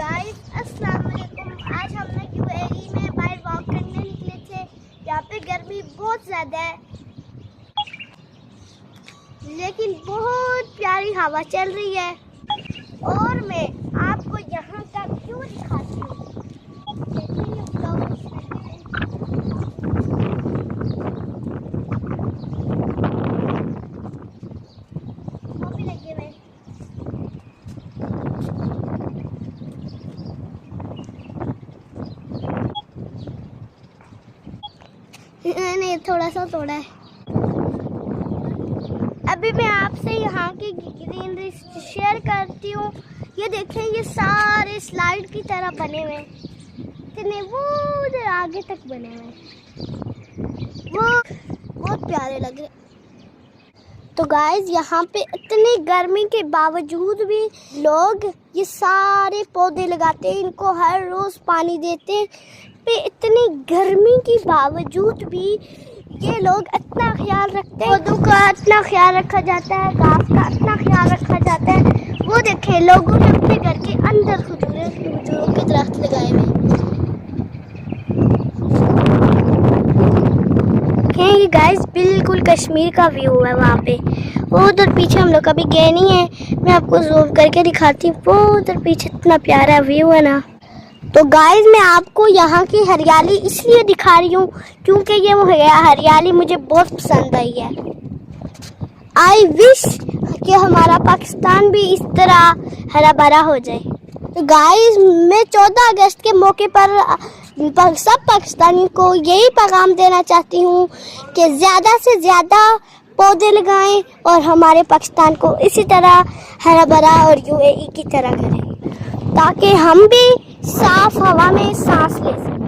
Guys अस्सलाम वालेकुम। आज हम लोग यूएई में बाहर वॉक करने निकले थे। यहाँ पे गर्मी बहुत ज़्यादा है, लेकिन बहुत प्यारी हवा चल रही है। और मैं आपको यहाँ का व्यू दिखाती हूँ। देखिए ये फ्लावर्स लगे हुए हैं। मैंने थोड़ा सा तोड़ा है। अभी मैं आपसे यहाँ की ग्रीनरी शेयर करती हूँ। ये देखें, ये सारे स्लाइड की तरह बने हुए हैं, इतने वो उधर आगे तक बने हुए हैं, वो बहुत प्यारे लग रहे। तो गाइस, यहाँ पे इतनी गर्मी के बावजूद भी लोग ये सारे पौधे लगाते हैं, इनको हर रोज़ पानी देते हैं। पे इतनी गर्मी के बावजूद भी ये लोग इतना ख्याल रखते हैं, पौधों का इतना ख्याल रखा जाता है, घास का इतना ख्याल रखा जाता है। वो देखे, लोगों ने अपने घर के अंदर खजूरों के दरख्त लगाए हुए हैं। गाइस, बिल्कुल कश्मीर का व्यू है वहाँ पे। वो उधर पीछे हम लोग कभी गए नहीं है, मैं आपको जूम करके दिखाती हूँ। वो उधर पीछे इतना प्यारा व्यू है ना। तो गाइस, मैं आपको यहाँ की हरियाली इसलिए दिखा रही हूँ क्योंकि ये हरियाली मुझे बहुत पसंद आई है। आई विश कि हमारा पाकिस्तान भी इस तरह हरा भरा हो जाए। तो गाइस, मैं 14 अगस्त के मौके पर सब पाकिस्तानी को यही पैगाम देना चाहती हूँ कि ज़्यादा से ज़्यादा पौधे लगाएं और हमारे पाकिस्तान को इसी तरह हरा भरा और यूएई की तरह करें, ताकि हम भी साफ हवा में सांस ले सकें।